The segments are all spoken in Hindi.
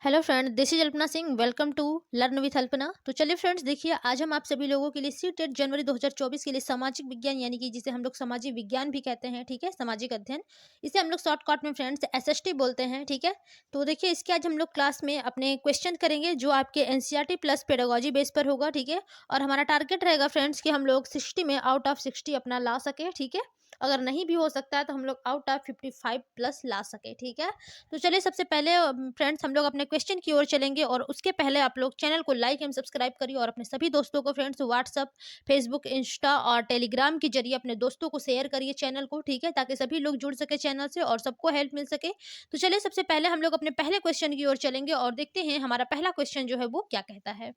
Hello friend, this is Alpana Singh. Welcome to learn with Alpana. तो चलिए फ्रेंड्स, देखिए आज हम आप सभी लोगों के लिए सी टेट जनवरी 2024 के लिए सामाजिक विज्ञान यानी कि जिसे हम लोग सामाजिक विज्ञान भी कहते हैं, ठीक है, सामाजिक अध्ययन, इसे हम लोग शॉर्टकट में फ्रेंड्स एसएसटी बोलते हैं, ठीक है। तो देखिए इसके आज हम लोग क्लास में अपने क्वेश्चन करेंगे जो आपके एनसीईआरटी प्लस पेडागोजी बेस पर होगा, ठीक है। और हमारा टारगेट रहेगा फ्रेंड्स कि हम लोग 60 में आउट ऑफ 60 अपना ला सके, ठीक है। अगर नहीं भी हो सकता है तो हम लोग आउट ऑफ 55 प्लस ला सके, ठीक है। तो चलिए सबसे पहले फ्रेंड्स हम लोग अपने क्वेश्चन की ओर चलेंगे, और उसके पहले आप लोग चैनल को लाइक एंड सब्सक्राइब करिए और अपने सभी दोस्तों को फ्रेंड्स व्हाट्सअप, फेसबुक, इंस्टा और टेलीग्राम के जरिए अपने दोस्तों को शेयर करिए चैनल को, ठीक है, ताकि सभी लोग जुड़ सके चैनल से और सबको हेल्प मिल सके। तो चलिए सबसे पहले हम लोग अपने पहले क्वेश्चन की ओर चलेंगे और देखते हैं हमारा पहला क्वेश्चन जो है वो क्या कहता है।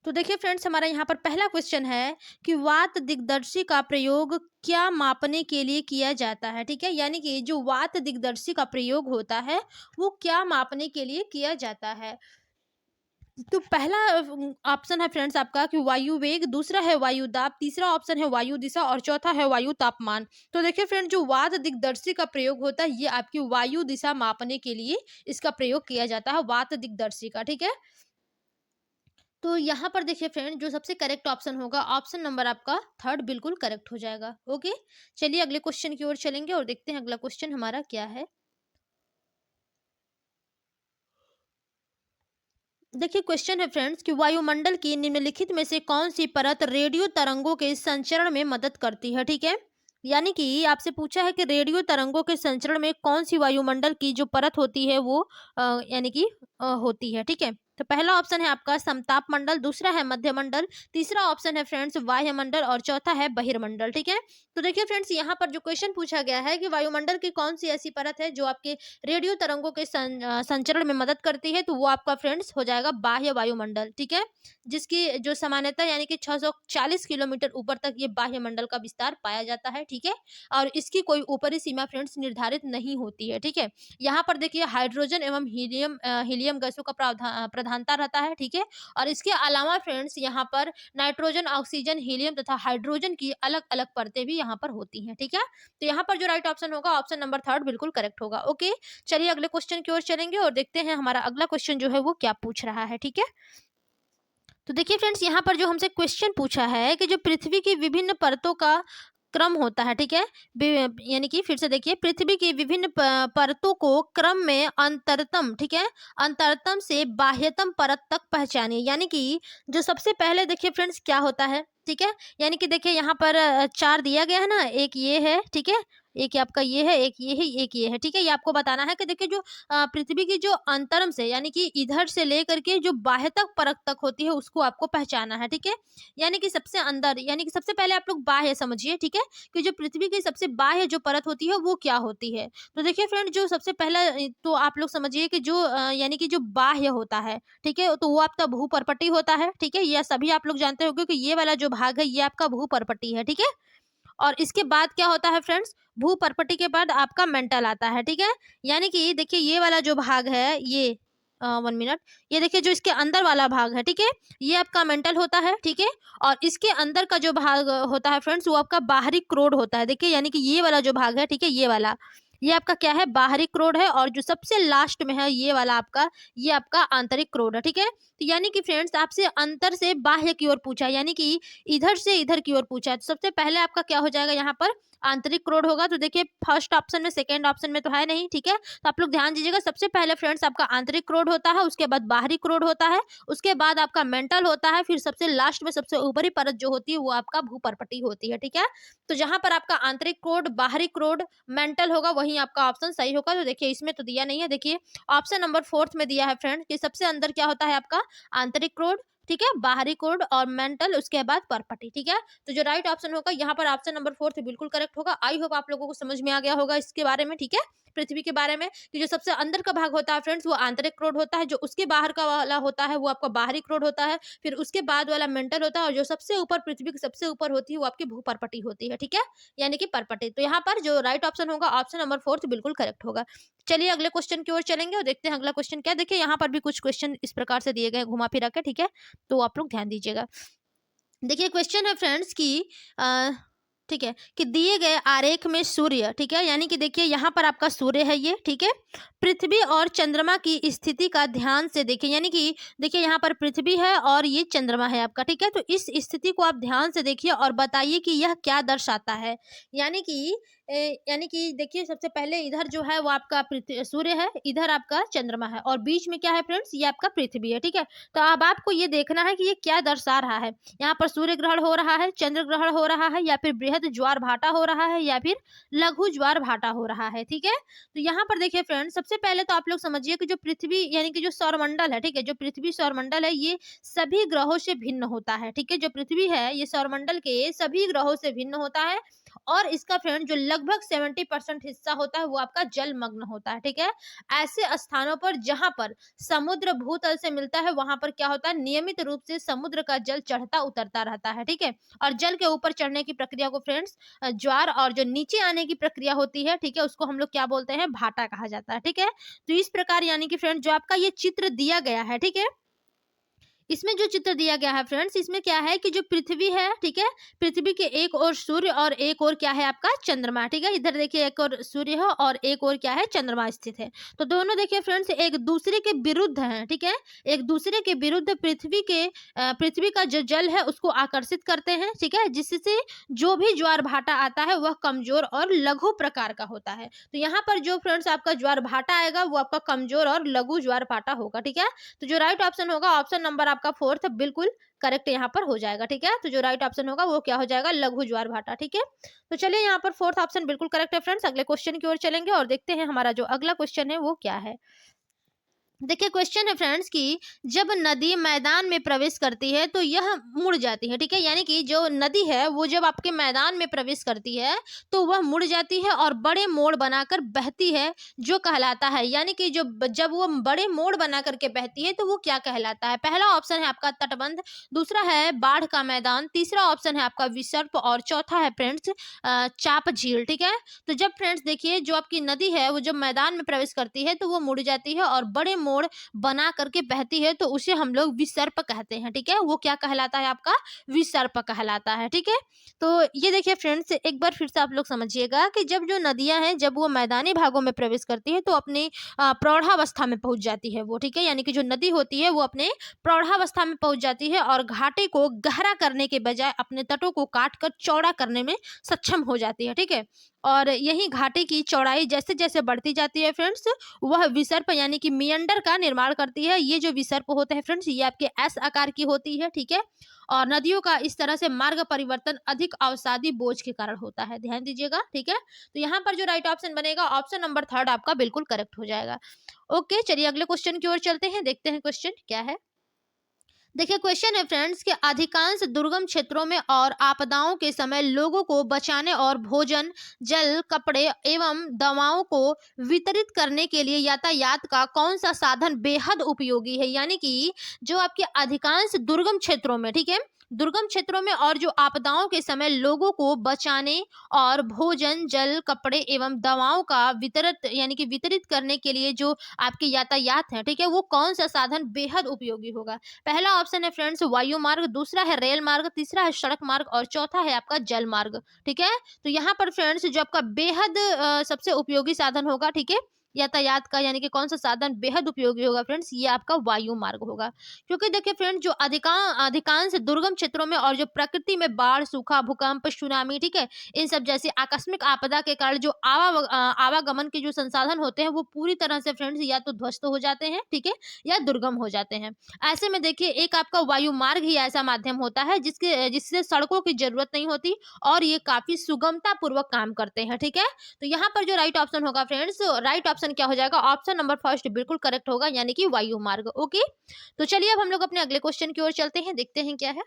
तो देखिए फ्रेंड्स, हमारा यहाँ पर पहला क्वेश्चन है कि वात दिग्दर्शी का प्रयोग क्या मापने के लिए किया जाता है, ठीक है। यानी कि जो वात दिग्दर्शी का प्रयोग होता है वो क्या मापने के लिए किया जाता है। तो पहला ऑप्शन है फ्रेंड्स आपका कि वायु वेग, दूसरा है वायु दाब, तीसरा ऑप्शन है वायु दिशा और चौथा है वायु तापमान। तो देखिए फ्रेंड, जो वात दिग्दर्शी का प्रयोग होता है ये आपकी वायु दिशा मापने के लिए इसका प्रयोग किया जाता है, वात दिग्दर्शी का, ठीक है। तो यहाँ पर देखिए फ्रेंड, जो सबसे करेक्ट ऑप्शन होगा ऑप्शन नंबर आपका थर्ड बिल्कुल करेक्ट हो जाएगा। ओके, चलिए अगले क्वेश्चन की ओर चलेंगे और देखते हैं अगला क्वेश्चन हमारा क्या है। देखिए क्वेश्चन है फ्रेंड्स कि वायुमंडल की निम्नलिखित में से कौन सी परत रेडियो तरंगों के संचरण में मदद करती है, ठीक है। यानी कि आपसे पूछा है कि रेडियो तरंगों के संचरण में कौन सी वायुमंडल की जो परत होती है वो यानी कि होती है, ठीक है। तो पहला ऑप्शन है आपका समताप मंडल, दूसरा है मध्यमंडल, तीसरा ऑप्शन है फ्रेंड्स वायुमंडल और चौथा है बहिर्मंडल, ठीक है। तो देखिए फ्रेंड्स, यहाँ पर जो क्वेश्चन पूछा गया है कि वायुमंडल की कौन सी ऐसी परत है जो आपके रेडियो तरंगों के संचरण में मदद करती है, तो वो आपका फ्रेंड्स हो जाएगा बाह्य वायुमंडल, ठीक है। जिसकी जो सामान्यता यानी कि 640 किलोमीटर ऊपर तक ये बाह्य मंडल का विस्तार पाया जाता है, ठीक है। और इसकी कोई ऊपरी सीमा फ्रेंड्स निर्धारित नहीं होती है, ठीक है। यहाँ पर देखिए हाइड्रोजन एवं हीलियम गैसों का प्रधानता रहता है, ठीक है। और इसके अलावा फ्रेंड्स यहाँ पर नाइट्रोजन, ऑक्सीजन, हीलियम तथा हाइड्रोजन की अलग अलग परतें भी यहाँ पर होती हैं, ठीक है। तो यहाँ पर जो राइट ऑप्शन होगा ऑप्शन नंबर थर्ड बिल्कुल करेक्ट होगा। ओके, चलिए अगले क्वेश्चन की ओर चलेंगे और देखते हैं हमारा अगला क्वेश्चन जो है वो क्या पूछ रहा है, ठीक है। तो देखिए फ्रेंड्स, यहाँ पर जो हमसे क्वेश्चन पूछा है कि जो पृथ्वी की विभिन्न परतों का क्रम होता है, ठीक है। यानी कि फिर से देखिए, पृथ्वी की विभिन्न परतों को क्रम में अंतरतम, ठीक है, अंतरतम से बाह्यतम परत तक पहचानिए। यानी कि जो सबसे पहले देखिए फ्रेंड्स क्या होता है, ठीक है। यानी कि देखिए यहाँ पर चार दिया गया है ना, एक ये है, ठीक है, एक आपका ये है, एक ये है, एक ये है, ठीक है। ये आपको बताना है कि देखिए जो पृथ्वी की जो अंतरम से यानी कि इधर से लेकर के जो बाह्य तक परत तक होती है उसको आपको पहचाना है, ठीक है। यानी कि सबसे अंदर यानी कि सबसे पहले आप लोग बाह्य समझिए, ठीक है, कि जो पृथ्वी की सबसे बाह्य जो परत होती है वो क्या होती है। तो देखिए फ्रेंड, जो सबसे पहला तो आप लोग समझिए कि जो यानी कि जो बाह्य होता है, ठीक है, तो वो आपका भूपर्पटी होता है, ठीक है। यह सभी आप लोग जानते होंगे कि ये वाला जो भाग है ये आपका भूपर्पटी है, ठीक है। और इसके बाद क्या होता है फ्रेंड्स, भूपर्पटी के बाद आपका मेंटल आता है, ठीक है। यानी कि देखिए ये वाला जो भाग है ये 1 मिनट, ये देखिए जो इसके अंदर वाला भाग है, ठीक है, ये आपका मेंटल होता है, ठीक है। और इसके अंदर का जो भाग होता है फ्रेंड्स वो आपका बाहरी क्रोड होता है। देखिए यानी कि ये वाला जो भाग है, ठीक है, ये वाला, ये आपका क्या है, बाहरी क्रोड है। और जो सबसे लास्ट में है ये वाला आपका, ये आपका आंतरिक क्रोड है, ठीक है। तो यानी कि फ्रेंड्स आपसे अंतर से बाह्य की ओर पूछा है, यानी कि इधर से इधर की ओर पूछा है, तो सबसे पहले आपका क्या हो जाएगा यहाँ पर, आंतरिक क्रोड होगा। तो देखिए फर्स्ट ऑप्शन में, सेकंड ऑप्शन में तो है नहीं, ठीक है। तो आप लोग ध्यान दीजिएगा, सबसे पहले फ्रेंड्स आपका आंतरिक क्रोड होता है, उसके बाद बाहरी क्रोड होता है, उसके बाद आपका मेंटल होता है, फिर सबसे लास्ट में सबसे ऊपरी परत जो होती है वो आपका भूपर्पटी होती है, ठीक है। तो जहां पर आपका आंतरिक क्रोड, बाहरी क्रोड, मेंटल होगा वहीं आपका ऑप्शन सही होगा। तो देखिए इसमें तो दिया नहीं है, देखिए ऑप्शन नंबर फोर्थ में दिया है फ्रेंड कि सबसे अंदर क्या होता है आपका आंतरिक क्रोड, ठीक है, बाहरी कोड और मेंटल, उसके बाद परपटी, ठीक है। तो जो राइट ऑप्शन होगा यहाँ पर ऑप्शन नंबर फोर्थ बिल्कुल करेक्ट होगा। आई होप आप लोगों को समझ में आ गया होगा इसके बारे में, ठीक है, पृथ्वी के बारे में कि जो सबसे अंदर का भाग होता है फ्रेंड्स वो आंतरिक क्रोड होता है, जो उसके बाहर का वाला होता है वो आपका बाहरी क्रोड होता है, फिर उसके बाद वाला मेंटल होता है, और जो सबसे ऊपर पृथ्वी के सबसे ऊपर होती है वो आपकी भूपर्पटी होती है, ठीक है, यानी कि परपटी। तो यहाँ पर जो राइट ऑप्शन होगा ऑप्शन नंबर फोर्थ बिल्कुल करेक्ट होगा। चलिए अगले क्वेश्चन की ओर चलेंगे और देखते हैं अगला क्वेश्चन क्या है। देखिए यहाँ पर भी कुछ क्वेश्चन इस प्रकार से दिए गए घुमा फिरा के, ठीक है, तो आप लोग ध्यान दीजिएगा। देखिए क्वेश्चन है फ्रेंड्स की अ, ठीक है, कि दिए गए आरेख में सूर्य, ठीक है, यानी कि देखिए यहाँ पर आपका सूर्य है ये, ठीक है, पृथ्वी और चंद्रमा की स्थिति का ध्यान से देखिए, यानी कि देखिए यहाँ पर पृथ्वी है और ये चंद्रमा है आपका, ठीक है, तो इस स्थिति को आप ध्यान से देखिए और बताइए कि यह क्या दर्शाता है। यानी कि यानी कि देखिए सबसे पहले इधर जो है वो आपका सूर्य है, इधर आपका चंद्रमा है और बीच में क्या है फ्रेंड्स, ये आपका पृथ्वी है, ठीक है। तो अब आपको ये देखना है कि ये क्या दर्शा रहा है। यहाँ पर सूर्य ग्रहण हो रहा है, चंद्र ग्रहण हो रहा है, या फिर बृहद ज्वार भाटा हो रहा है, या फिर लघु ज्वार भाटा हो रहा है, ठीक है। तो यहाँ पर देखिए फ्रेंड्स, सबसे पहले तो आप लोग समझिए कि जो पृथ्वी यानी कि जो सौरमंडल है, ठीक है, जो पृथ्वी सौरमंडल है ये सभी ग्रहों से भिन्न होता है, ठीक है। जो पृथ्वी है ये सौरमंडल के सभी ग्रहों से भिन्न होता है और इसका फ्रेंड जो लगभग 70% हिस्सा होता है वो आपका जलमग्न होता है, ठीक है। ऐसे स्थानों पर जहां पर समुद्र भूतल से मिलता है वहां पर क्या होता है, नियमित रूप से समुद्र का जल चढ़ता उतरता रहता है, ठीक है। और जल के ऊपर चढ़ने की प्रक्रिया को फ्रेंड्स ज्वार, और जो नीचे आने की प्रक्रिया होती है, ठीक है, उसको हम लोग क्या बोलते हैं, भाटा कहा जाता है, ठीक है। तो इस प्रकार यानी कि फ्रेंड जो आपका ये चित्र दिया गया है, ठीक है, इसमें जो चित्र दिया गया है फ्रेंड्स, इसमें क्या है कि जो पृथ्वी है, ठीक है, पृथ्वी के एक ओर सूर्य और एक ओर क्या है आपका चंद्रमा, ठीक है। इधर देखिए एक ओर सूर्य है और एक ओर क्या है, चंद्रमा स्थित है। तो दोनों देखिए फ्रेंड्स एक दूसरे के विरुद्ध हैं, ठीक है, एक दूसरे के विरुद्ध पृथ्वी का जो जल है उसको आकर्षित करते हैं, ठीक है, जिससे जो भी ज्वार भाटा आता है वह कमजोर और लघु प्रकार का होता है। तो यहाँ पर जो फ्रेंड्स आपका ज्वार भाटा आएगा वो आपका कमजोर और लघु ज्वार भाटा होगा, ठीक है। तो जो राइट ऑप्शन होगा, ऑप्शन नंबर आपका फोर्थ बिल्कुल करेक्ट यहाँ पर हो जाएगा, ठीक है। तो जो राइट ऑप्शन होगा वो क्या हो जाएगा, लघु ज्वार भाटा, ठीक है। तो चलिए यहाँ पर फोर्थ ऑप्शन बिल्कुल करेक्ट है फ्रेंड्स। अगले क्वेश्चन की ओर चलेंगे और देखते हैं हमारा जो अगला क्वेश्चन है वो क्या है। देखिए क्वेश्चन है फ्रेंड्स कि जब नदी मैदान में प्रवेश करती है तो यह मुड़ जाती है, ठीक है, यानी कि जो नदी है वो जब आपके मैदान में प्रवेश करती है तो वह मुड़ जाती है और बड़े मोड़ बनाकर बहती है, जो कहलाता है, यानी कि जो जब वो बड़े मोड़ बना करके बहती है तो वो क्या कहलाता है। पहला ऑप्शन है आपका तटबंध, दूसरा है बाढ़ का मैदान, तीसरा ऑप्शन है आपका विसर्प और चौथा है फ्रेंड्स चाप झील, ठीक है। तो जब फ्रेंड्स देखिए जो आपकी नदी है वो जब मैदान में प्रवेश करती है तो वो मुड़ जाती है और बड़े मोड़ बना करके बहती है तो उसे हम लोग विसर्प कहते हैं, ठीक है। वो क्या कहलाता है आपका, विसर्प कहलाता है, ठीक है। तो ये देखिए फ्रेंड्स एक बार फिर से आप लोग समझिएगा कि जब जो नदियां हैं जब वो मैदानी भागों में प्रवेश करती है तो अपनी प्रौढ़ावस्था में पहुंच जाती है वो, ठीक है, यानी कि जो नदी होती है वो अपने प्रौढ़ावस्था में पहुंच जाती है और घाटे को गहरा करने के बजाय अपने तटों को काट कर चौड़ा करने में सक्षम हो जाती है, ठीक है। और यही घाटे की चौड़ाई जैसे जैसे बढ़ती जाती है फ्रेंड्स वह विसर्प यानी कि मियंडर का निर्माण करती है। ये जो विसर्प होते हैं फ्रेंड्स ये आपके एस आकार की होती है, ठीक है। और नदियों का इस तरह से मार्ग परिवर्तन अधिक अवसादी बोझ के कारण होता है, ध्यान दीजिएगा, ठीक है। तो यहाँ पर जो राइट ऑप्शन बनेगा ऑप्शन नंबर थर्ड आपका बिल्कुल करेक्ट हो जाएगा। ओके चलिए अगले क्वेश्चन की ओर चलते हैं, देखते हैं क्वेश्चन क्या है। देखिए क्वेश्चन है फ्रेंड्स कि अधिकांश दुर्गम क्षेत्रों में और आपदाओं के समय लोगों को बचाने और भोजन, जल, कपड़े एवं दवाओं को वितरित करने के लिए यातायात का कौन सा साधन बेहद उपयोगी है। यानी कि जो आपके अधिकांश दुर्गम क्षेत्रों में, ठीक है, दुर्गम क्षेत्रों में और जो आपदाओं के समय लोगों को बचाने और भोजन, जल, कपड़े एवं दवाओं का वितरित करने के लिए जो आपके यातायात है, ठीक है, वो कौन सा साधन बेहद उपयोगी होगा। पहला ऑप्शन है फ्रेंड्स वायु मार्ग, दूसरा है रेल मार्ग, तीसरा है सड़क मार्ग और चौथा है आपका जल मार्ग, ठीक है। तो यहाँ पर फ्रेंड्स जो आपका बेहद सबसे उपयोगी साधन होगा, ठीक है, यातायात का, यानी कि कौन सा साधन बेहद उपयोगी होगा फ्रेंड्स, ये आपका वायु मार्ग होगा। क्योंकि देखिए फ्रेंड्स जो अधिकांश दुर्गम क्षेत्रों में और जो प्रकृति में बाढ़, सूखा, भूकंप, सुनामी, ठीक है, इन सब जैसे आकस्मिक आपदा के कारण जो आवागमन के जो संसाधन होते हैं वो पूरी तरह से फ्रेंड्स या तो ध्वस्त हो जाते हैं, ठीक है, या दुर्गम हो जाते हैं। ऐसे में देखिए एक आपका वायु मार्ग ही ऐसा माध्यम होता है जिससे सड़कों की जरूरत नहीं होती और ये काफी सुगमता पूर्वक काम करते हैं, ठीक है। तो यहाँ पर जो राइट ऑप्शन होगा फ्रेंड्स, राइट ऑप्शन क्या हो जाएगा, ऑप्शन नंबर फर्स्ट बिल्कुल करेक्ट होगा, यानी कि वायु मार्ग। ओके तो चलिए अब हम लोग अपने अगले क्वेश्चन की ओर चलते हैं, देखते हैं क्या है।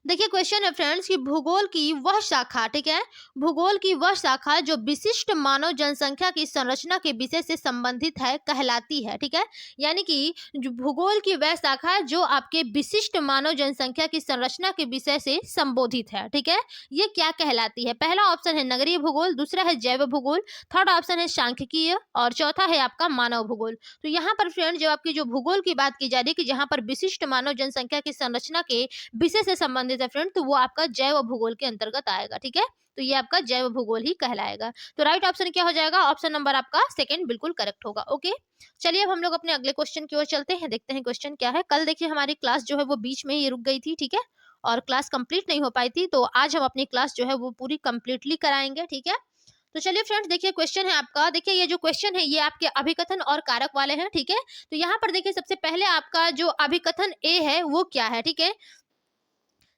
देखिए क्वेश्चन है फ्रेंड्स कि भूगोल की वह शाखा, ठीक है, भूगोल की वह शाखा जो विशिष्ट मानव जनसंख्या की संरचना के विषय से संबंधित है कहलाती है, ठीक है। यानी कि जो भूगोल की वह शाखा जो आपके विशिष्ट मानव जनसंख्या की संरचना के विषय से संबोधित है, ठीक है, ये क्या कहलाती है। पहला ऑप्शन है नगरीय भूगोल, दूसरा है जैव भूगोल, थर्ड ऑप्शन है सांख्यिकीय और चौथा है आपका मानव भूगोल। तो यहाँ पर फ्रेंड जब आपकी जो भूगोल की बात की जा रही है कि जहाँ पर विशिष्ट मानव जनसंख्या की संरचना के विषय से संबंधित प्रदेश है फ्रेंड, तो वो आपका जैव भूगोल के अंतर्गत आएगा, ठीक है। तो ये आपका जैव भूगोल ही कहलाएगा। तो राइट ऑप्शन क्या हो जाएगा? ऑप्शन नंबर आपका सेकंड बिल्कुल करेक्ट होगा। ओके, चलिए अब हम लोग अपने अगले क्वेश्चन की ओर चलते हैं, देखते हैं क्वेश्चन क्या है। कल देखिए हमारी क्लास जो है वो बीच में ही रुक गई थी, ठीक है, और क्लास कंप्लीट नहीं हो पाई थी, तो आज हम अपनी क्लास जो है वो पूरी कंप्लीटली कराएंगे, ठीक है। तो चलिए फ्रेंड्स, देखिए क्वेश्चन है आपका, देखिए ये जो क्वेश्चन है ये आपके अभिकथन और कारक वाले हैं, ठीक है। तो यहाँ पर देखिए सबसे पहले आपका जो अभिकथन ए है वो क्या है, ठीक है।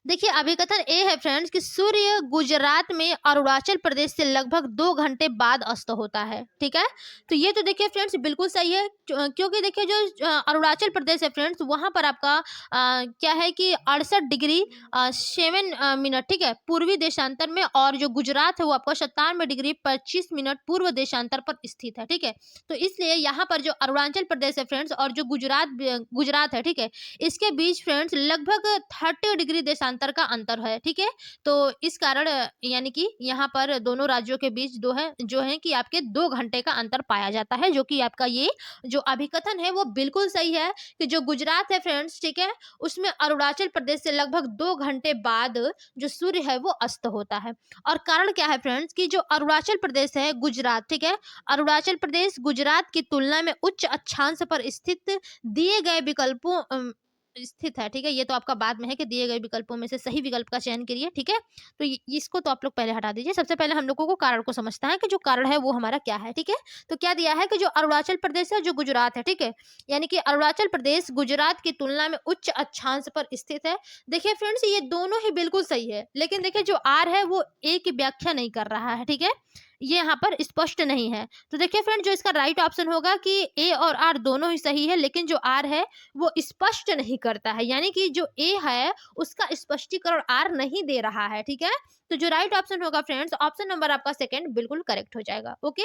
देखिए अभिकथन ए है फ्रेंड्स कि सूर्य गुजरात में अरुणाचल प्रदेश से लगभग 2 घंटे बाद अस्त होता है, ठीक है। तो ये तो देखिए फ्रेंड्स बिल्कुल सही है, क्योंकि देखिए जो अरुणाचल प्रदेश है फ्रेंड्स, वहां पर आपका क्या है कि 68 डिग्री 7 मिनट, ठीक है, पूर्वी देशांतर में, और जो गुजरात है वो आपका 97 डिग्री 25 मिनट पूर्व देशांतर पर स्थित है, ठीक है। तो इसलिए यहाँ पर जो अरुणाचल प्रदेश है फ्रेंड्स और जो गुजरात है, ठीक है, इसके बीच फ्रेंड्स लगभग 30 डिग्री देशांतर का अंतर है, ठीक है। तो इस कारण यानी कि यहाँ पर दोनों राज्यों के बीच जो है कि आपके 2 घंटे का अंतर पाया जाता है, जो कि आपका ये जो अभिकथन है वो बिल्कुल सही है कि जो गुजरात है फ्रेंड्स, ठीक है, उसमें अरुणाचल प्रदेश से लगभग 2 घंटे बाद जो सूर्य है वो अस्त होता है। और कारण क्या है फ्रेंड्स कि जो अरुणाचल प्रदेश है गुजरात, ठीक है, अरुणाचल प्रदेश गुजरात की तुलना में उच्च अक्षांश पर स्थित दिए गए विकल्पों स्थित है, ठीक है। ये तो आपका बाद में है कि दिए गए विकल्पों में से सही विकल्प का चयन करिए, ठीक है। तो इसको तो आप लोग पहले हटा दीजिए। सबसे पहले हम लोगों को कारण को समझता है कि जो कारण है वो हमारा क्या है, ठीक है। तो क्या दिया है कि जो अरुणाचल प्रदेश है जो गुजरात है, ठीक है, यानी कि अरुणाचल प्रदेश गुजरात की तुलना में उच्च अक्षांश पर स्थित है। देखिए फ्रेंड्स ये दोनों ही बिल्कुल सही है, लेकिन देखिए जो आर है वो ए की व्याख्या नहीं कर रहा है, ठीक है, ये यहाँ पर स्पष्ट नहीं है। तो देखिए फ्रेंड जो इसका राइट ऑप्शन होगा कि ए और आर दोनों ही सही है, लेकिन जो आर है वो स्पष्ट नहीं करता है, यानी कि जो ए है उसका स्पष्टीकरण आर नहीं दे रहा है, ठीक है। तो जो राइट ऑप्शन होगा फ्रेंड्स, ऑप्शन नंबर आपका सेकंड बिल्कुल करेक्ट हो जाएगा। ओके,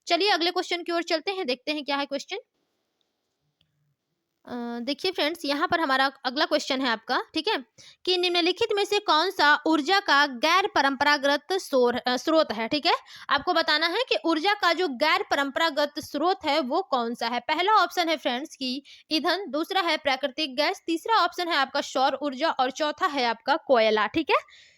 चलिए अगले क्वेश्चन की ओर चलते हैं, देखते हैं क्या है क्वेश्चन। देखिए फ्रेंड्स यहाँ पर हमारा अगला क्वेश्चन है आपका, ठीक है, कि निम्नलिखित में से कौन सा ऊर्जा का गैर परंपरागत स्रोत है, ठीक है। आपको बताना है कि ऊर्जा का जो गैर परंपरागत स्रोत है वो कौन सा है। पहला ऑप्शन है फ्रेंड्स की ईंधन, दूसरा है प्राकृतिक गैस, तीसरा ऑप्शन है आपका सौर ऊर्जा, और चौथा है आपका कोयला, ठीक है।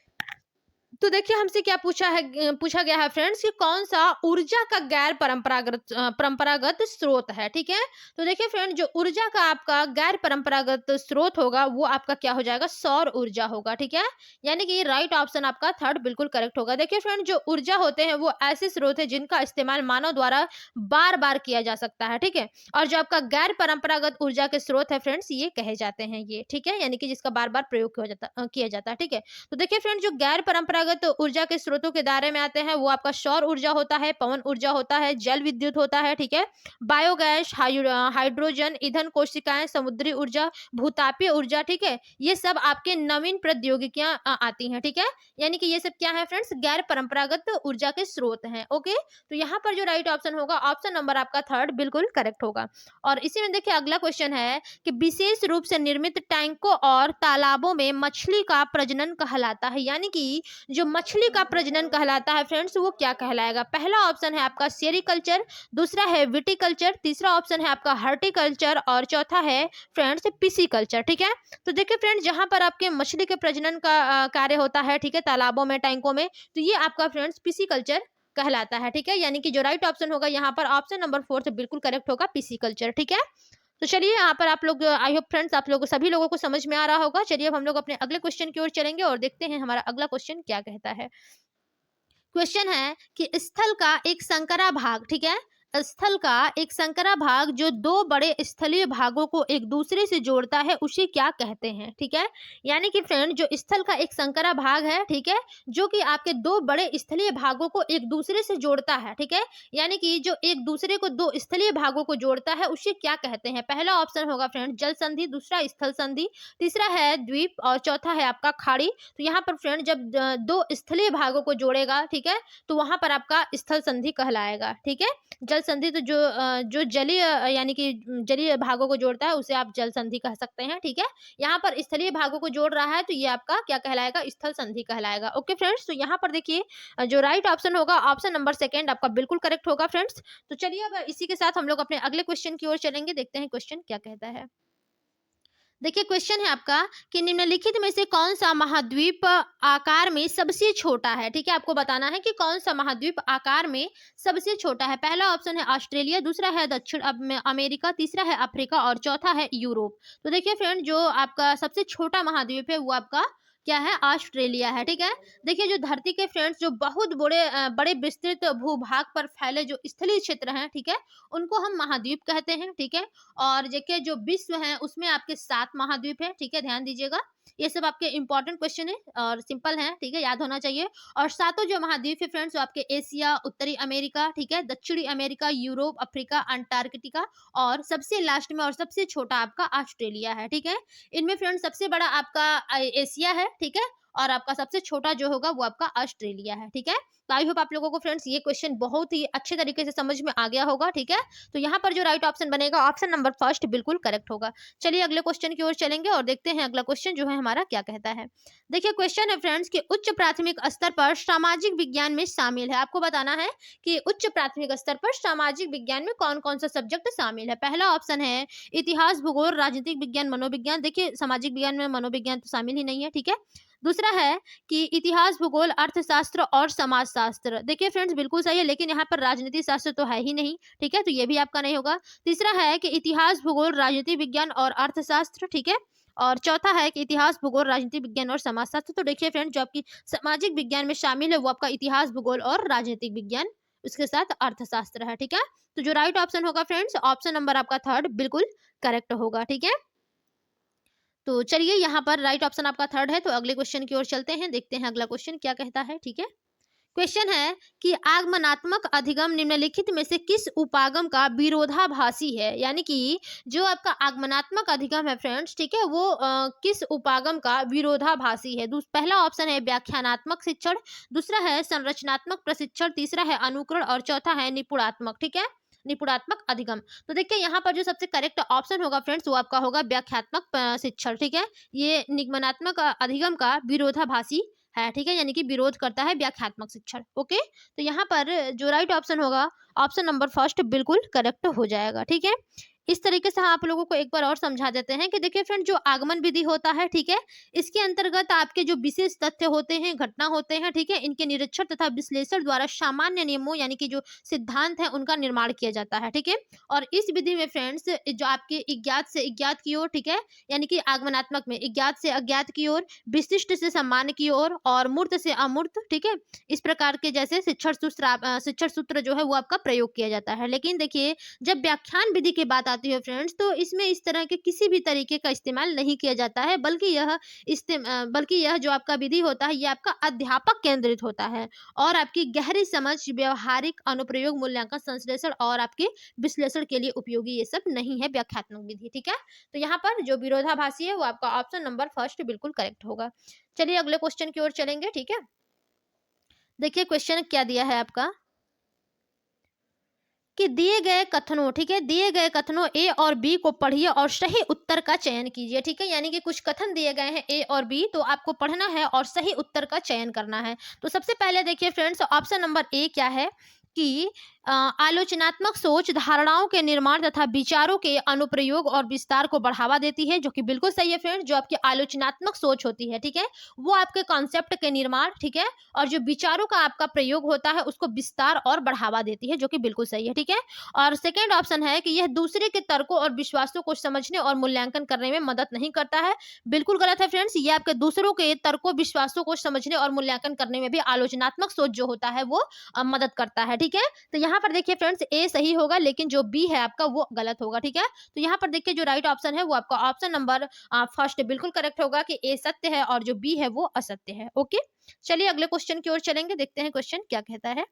तो देखिए हमसे क्या पूछा गया है फ्रेंड्स कि कौन सा ऊर्जा का गैर परंपरागत स्रोत है, ठीक है। तो देखिए फ्रेंड जो ऊर्जा का आपका गैर परंपरागत स्रोत होगा वो आपका क्या हो जाएगा, सौर ऊर्जा होगा, ठीक है। यानी कि राइट ऑप्शन आपका थर्ड बिल्कुल करेक्ट होगा। देखिए फ्रेंड जो ऊर्जा होते हैं वो ऐसे स्रोत है जिनका इस्तेमाल मानव द्वारा बार बार किया जा सकता है, ठीक है। और जो आपका गैर परंपरागत ऊर्जा के स्रोत है फ्रेंड्स ये कहे जाते हैं ये, ठीक है, यानी कि जिसका बार बार प्रयोग किया जाता है, ठीक है। तो देखिए फ्रेंड जो गैर परंपरागत ऊर्जा के स्रोतों के दायरे में आते हैं वो आपका सौर ऊर्जा होता है, पवन ऊर्जा होता है, जल विद्युत होता है, ठीक है, बायोगैस, हाइड्रोजन ईंधन, कोशिकाएं, समुद्री ऊर्जा, भूतापीय ऊर्जा, ठीक है। ये सब आपके नवीन प्रौद्योगिकियां आती हैं, ठीक है। यानी कि ये सब क्या है फ्रेंड्स, गैर परंपरागत ऊर्जा के स्रोत हैं। ओके, तो यहाँ पर जो राइट ऑप्शन होगा ऑप्शन नंबर आपका थर्ड बिल्कुल करेक्ट होगा। और इसी में देखिए अगला क्वेश्चन है कि विशेष रूप से निर्मित टैंकों और तालाबों में मछली का प्रजनन कहलाता है, यानी कि जो मछली का प्रजनन कहलाता है फ्रेंड्स वो क्या कहलाएगा। पहला ऑप्शन है आपका सेरिकल्चर, दूसरा है विटिकल्चर, तीसरा ऑप्शन है आपका हर्टिकल्चर, और चौथा है फ्रेंड्स पिसीकल्चर, ठीक है। तो देखिए फ्रेंड्स जहां पर आपके मछली के प्रजनन का कार्य होता है, ठीक है, तालाबों में, टैंकों में, तो ये आपका फ्रेंड्स पिसीकल्चर कहलाता है, ठीक है। यानी कि जो राइट ऑप्शन होगा यहाँ पर ऑप्शन नंबर फोर्थ बिल्कुल करेक्ट होगा, पिसीकल्चर, ठीक है। तो चलिए यहाँ पर आप लोग, आई होप फ्रेंड्स आप लोग सभी लोगों को समझ में आ रहा होगा। चलिए अब हम लोग अपने अगले क्वेश्चन की ओर चलेंगे और देखते हैं हमारा अगला क्वेश्चन क्या कहता है। क्वेश्चन है कि स्थल का एक संकरा भाग, ठीक है, स्थल का एक संकरा भाग जो दो बड़े स्थलीय भागों को एक दूसरे से जोड़ता है उसे क्या कहते हैं, ठीक है। यानी कि फ्रेंड जो स्थल का एक संकरा भाग है, ठीक है, जो कि आपके दो बड़े स्थलीय भागों को एक दूसरे से जोड़ता है, ठीक है, यानी कि जो एक दूसरे को दो स्थलीय भागों को जोड़ता है उसे क्या कहते हैं। पहला ऑप्शन होगा फ्रेंड जल संधि, दूसरा स्थल संधि, तीसरा है द्वीप, और चौथा है आपका खाड़ी। तो यहाँ पर फ्रेंड जब दो स्थलीय भागों को जोड़ेगा, ठीक है, तो वहां पर आपका स्थल संधि कहलाएगा, ठीक है। जल संधि तो जो जलीय यानी कि जलीय भागों को जोड़ता है उसे आप जल संधि कह सकते हैं, ठीक है। यहाँ पर स्थलीय भागों को जोड़ रहा है तो ये आपका क्या कहलाएगा, स्थल संधि कहलाएगा। ओके फ्रेंड्स, तो यहाँ पर देखिए जो राइट ऑप्शन होगा ऑप्शन नंबर सेकंड आपका बिल्कुल करेक्ट होगा फ्रेंड्स। तो चलिए अब इसी के साथ हम लोग अपने अगले क्वेश्चन की ओर चलेंगे, देखते हैं क्वेश्चन क्या कहता है। देखिए क्वेश्चन है आपका कि निम्नलिखित में से कौन सा महाद्वीप आकार में सबसे छोटा है। ठीक है, आपको बताना है कि कौन सा महाद्वीप आकार में सबसे छोटा है। पहला ऑप्शन है ऑस्ट्रेलिया, दूसरा है दक्षिण अमेरिका, तीसरा है अफ्रीका और चौथा है यूरोप। तो देखिए फ्रेंड, जो आपका सबसे छोटा महाद्वीप है वो आपका क्या है, ऑस्ट्रेलिया है। ठीक है, देखिए जो धरती के फ्रेंड्स जो बहुत बड़े विस्तृत भूभाग पर फैले जो स्थलीय क्षेत्र हैं, ठीक है, उनको हम महाद्वीप कहते हैं। ठीक है, और देखिए जो विश्व है उसमें आपके 7 महाद्वीप है। ठीक है, ध्यान दीजिएगा, ये सब आपके इंपॉर्टेंट क्वेश्चन है और सिंपल है। ठीक है, याद होना चाहिए। और सातों जो महाद्वीप है फ्रेंड्स वो आपके एशिया, उत्तरी अमेरिका, ठीक है, दक्षिणी अमेरिका, यूरोप, अफ्रीका, अंटार्कटिका और सबसे लास्ट में और सबसे छोटा आपका ऑस्ट्रेलिया है। ठीक है, इनमें फ्रेंड्स सबसे बड़ा आपका एशिया है। ठीक है, और आपका सबसे छोटा जो होगा वो आपका ऑस्ट्रेलिया है। ठीक है, तो आई होप आप लोगों को फ्रेंड्स ये क्वेश्चन बहुत ही अच्छे तरीके से समझ में आ गया होगा। ठीक है, तो यहाँ पर जो राइट ऑप्शन बनेगा ऑप्शन नंबर फर्स्ट बिल्कुल करेक्ट होगा। चलिए अगले क्वेश्चन की ओर चलेंगे और देखते हैं अगला क्वेश्चन जो है हमारा क्या कहता है। देखिए क्वेश्चन है फ्रेंड्स कि उच्च प्राथमिक स्तर पर सामाजिक विज्ञान में शामिल है। आपको बताना है कि उच्च प्राथमिक स्तर पर सामाजिक विज्ञान में कौन कौन सा सब्जेक्ट शामिल है। पहला ऑप्शन है इतिहास, भूगोल, राजनीतिक विज्ञान, मनोविज्ञान। देखिए सामाजिक विज्ञान में मनोविज्ञान तो शामिल ही नहीं है। ठीक है, दूसरा है कि इतिहास, भूगोल, अर्थशास्त्र और समाजशास्त्र। देखिए फ्रेंड्स बिल्कुल सही है, लेकिन यहाँ पर राजनीति शास्त्र तो है ही नहीं। ठीक है, तो ये भी आपका नहीं होगा। तीसरा है कि इतिहास, भूगोल, राजनीति विज्ञान और अर्थशास्त्र। ठीक है, और चौथा है कि इतिहास, भूगोल, राजनीति विज्ञान और समाजशास्त्र। तो देखिए फ्रेंड, जो आपकी सामाजिक विज्ञान में शामिल है वो आपका इतिहास, भूगोल और राजनीतिक विज्ञान, उसके साथ अर्थशास्त्र है। ठीक है, तो जो राइट ऑप्शन होगा फ्रेंड्स ऑप्शन नंबर आपका थर्ड बिल्कुल करेक्ट होगा। ठीक है, तो चलिए यहाँ पर राइट ऑप्शन आपका थर्ड है। तो अगले क्वेश्चन की ओर चलते हैं, देखते हैं अगला क्वेश्चन क्या कहता है। ठीक है, क्वेश्चन है कि आगमनात्मक अधिगम निम्नलिखित में से किस उपागम का विरोधाभासी है। यानी कि जो आपका आगमनात्मक अधिगम है फ्रेंड्स, ठीक है, वो किस उपागम का विरोधाभासी है। पहला ऑप्शन है व्याख्यानात्मक शिक्षण, दूसरा है संरचनात्मक प्रशिक्षण, तीसरा है अनुकरण और चौथा है निपुणात्मक। ठीक है, निपुणात्मक अधिगम। तो देखिए यहाँ पर जो सबसे करेक्ट ऑप्शन होगा फ्रेंड्स वो आपका होगा व्याख्यात्मक शिक्षण। ठीक है, ये निगमनात्मक अधिगम का विरोधाभासी है। ठीक है, यानी कि विरोध करता है व्याख्यात्मक शिक्षण। ओके, तो यहाँ पर जो राइट ऑप्शन होगा ऑप्शन नंबर फर्स्ट बिल्कुल करेक्ट हो जाएगा। ठीक है, इस तरीके से हम आप लोगों को एक बार और समझा देते हैं कि देखिए फ्रेंड, जो आगमन विधि होता है, ठीक है, इसके अंतर्गत आपके जो विशेष तथ्य होते हैं, घटना होते हैं, ठीक है, इनके निरीक्षण तथा विश्लेषण द्वारा सामान्य नियमों यानी कि जो सिद्धांत है उनका निर्माण किया जाता है। ठीक है, और इस विधि में फ्रेंड्स जो आपके अज्ञात से ज्ञात की ओर, ठीक है, यानी कि आगमनात्मक में अज्ञात से अज्ञात की ओर, विशिष्ट से सम्मान की ओर और मूर्त से अमूर्त, ठीक है, इस प्रकार के जैसे शिक्षण सूत्र जो है वो आपका प्रयोग किया जाता है। लेकिन देखिए जब व्याख्यान विधि की बात आती है फ्रेंड्स, तो इसमें इस तरह के किसी भी तरीके का इस्तेमाल नहीं किया जाता है, बल्कि यह जो आपका विधि होता है ये आपका अध्यापक केंद्रित होता है और आपकी गहरी समझ, व्यवहारिक अनुप्रयोग, मूल्यांकन, संश्लेषण और आपके विश्लेषण के लिए उपयोगी ये सब नहीं है व्याख्यात्मक विधि। ठीक है, तो यहाँ पर जो विरोधाभासी है वो आपका ऑप्शन नंबर फर्स्ट बिल्कुल करेक्ट होगा। चलिए अगले क्वेश्चन की ओर चलेंगे। ठीक है, देखिए क्वेश्चन क्या दिया है आपका कि दिए गए कथनों, ठीक है, दिए गए कथनों ए और बी को पढ़िए और सही उत्तर का चयन कीजिए। ठीक है, यानी कि कुछ कथन दिए गए हैं ए और बी, तो आपको पढ़ना है और सही उत्तर का चयन करना है। तो सबसे पहले देखिए फ्रेंड्स, ऑप्शन नंबर ए क्या है कि आलोचनात्मक सोच धारणाओं के निर्माण तथा विचारों के अनुप्रयोग और विस्तार को बढ़ावा देती है, जो कि बिल्कुल सही है फ्रेंड। जो आपकी आलोचनात्मक सोच होती है, ठीक है, वो आपके कॉन्सेप्ट के निर्माण, ठीक है, और जो विचारों का आपका प्रयोग होता है उसको विस्तार और बढ़ावा देती है, जो कि बिल्कुल सही है। ठीक है, और सेकेंड ऑप्शन है कि यह दूसरे के तर्कों और विश्वासों को समझने और मूल्यांकन करने में मदद नहीं करता है। बिल्कुल गलत है फ्रेंड्स, ये आपके दूसरों के तर्कों, विश्वासों को समझने और मूल्यांकन करने में भी आलोचनात्मक सोच जो होता है वो मदद करता है। ठीक है, तो यहाँ पर देखिए फ्रेंड्स ए सही होगा, लेकिन जो बी है आपका वो गलत होगा। ठीक है, तो यहाँ पर देखिए जो राइट ऑप्शन है वो आपका ऑप्शन नंबर फर्स्ट बिल्कुल करेक्ट होगा कि ए सत्य है और जो बी है वो असत्य है। ओके, चलिए अगले क्वेश्चन की ओर चलेंगे, देखते हैं क्वेश्चन क्या कहता है।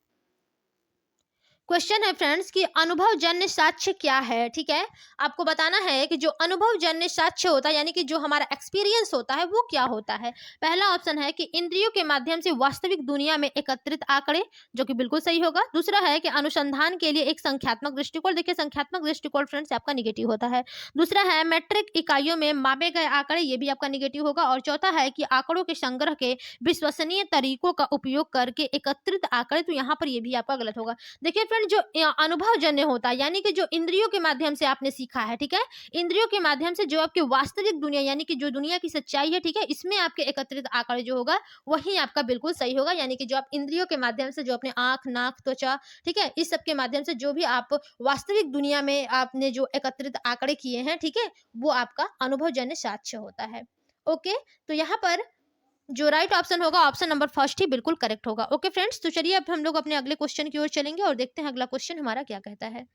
क्वेश्चन है फ्रेंड्स कि अनुभवजन्य साक्ष्य क्या है। ठीक है, आपको बताना है कि जो अनुभवजन्य साक्ष्य होता है यानी कि जो हमारा एक्सपीरियंस होता है वो क्या होता है। पहला ऑप्शन है कि इंद्रियों के माध्यम से वास्तविक दुनिया में एकत्रित आंकड़े, जो कि बिल्कुल सही होगा। दूसरा है कि अनुसंधान के लिए एक संख्यात्मक दृष्टिकोण, देखिए संख्यात्मक दृष्टिकोण फ्रेंड्स आपका निगेटिव होता है। दूसरा है मैट्रिक इकाइयों में मापे गए आंकड़े, ये भी आपका निगेटिव होगा। और चौथा है कि आंकड़ों के संग्रह के विश्वसनीय तरीकों का उपयोग करके एकत्रित आंकड़े, तो यहाँ पर ये भी आपका गलत होगा। देखिए फ्रेंड, फ्रेंड जो अनुभवजन्य होता है, यानी कि जो इंद्रियों के माध्यम से आपने सीखा है, ठीक है, इंद्रियों के माध्यम से जो आपकी वास्तविक दुनिया यानी कि जो दुनिया की सच्चाई है, ठीक है, इसमें आपके एकत्रित आंकड़े जो होगा वही आपका बिल्कुल सही होगा। यानी कि जो आप इंद्रियों के माध्यम से जो अपने आंख, नाक, त्वचा, ठीक है, इस सब के माध्यम से जो भी आप वास्तविक दुनिया में आपने जो एकत्रित आंकड़े किए हैं, ठीक है, वो आपका अनुभवजन्य साक्ष्य होता है। ओके, तो यहाँ पर जो राइट ऑप्शन होगा ऑप्शन नंबर फर्स्ट ही बिल्कुल करेक्ट होगा। ओके फ्रेंड्स, तो चलिए अब हम लोग अपने अगले क्वेश्चन की ओर चलेंगे और देखते हैं अगला क्वेश्चन हमारा क्या कहता है।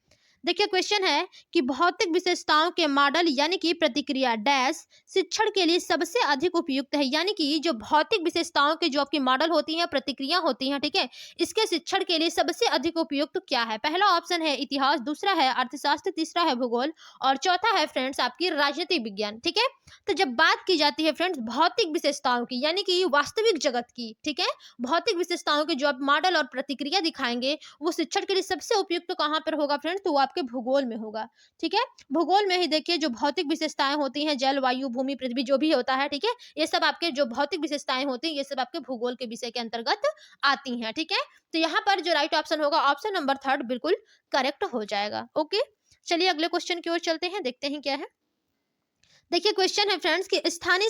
देखिए क्वेश्चन है कि भौतिक विशेषताओं के मॉडल यानी कि प्रतिक्रिया डैश शिक्षण के लिए सबसे अधिक उपयुक्त है। यानी कि जो भौतिक विशेषताओं के जो आपकी मॉडल होती हैं, प्रतिक्रिया होती हैं, ठीक है, इसके शिक्षण के लिए सबसे अधिक उपयुक्त क्या है? पहला ऑप्शन है इतिहास, दूसरा है अर्थशास्त्र, तीसरा है भूगोल और चौथा है फ्रेंड्स आपकी राजनीतिक विज्ञान। ठीक है, तो जब बात की जाती है फ्रेंड्स भौतिक विशेषताओं की यानी कि वास्तविक जगत की, ठीक है, भौतिक विशेषताओं के जो आप मॉडल और प्रतिक्रिया दिखाएंगे वो शिक्षण के लिए सबसे उपयुक्त कहाँ पर होगा फ्रेंड्स? तो वो आपके भूगोल में होगा। ठीक है, भूगोल में ही देखिए जो भौतिक विशेषताएं होती हैं, जल, वायु, भूमि, पृथ्वी जो भी होता है, ठीक है, ये सब आपके जो भौतिक विशेषताएं होती हैं ये सब आपके भूगोल के विषय के अंतर्गत आती हैं। ठीक है, तो यहाँ पर जो राइट ऑप्शन होगा ऑप्शन नंबर थर्ड बिल्कुल करेक्ट हो जाएगा। ओके, चलिए अगले क्वेश्चन की ओर चलते हैं, देखते हैं क्या है। देखिए क्वेश्चन है फ्रेंड्स कि स्थानीय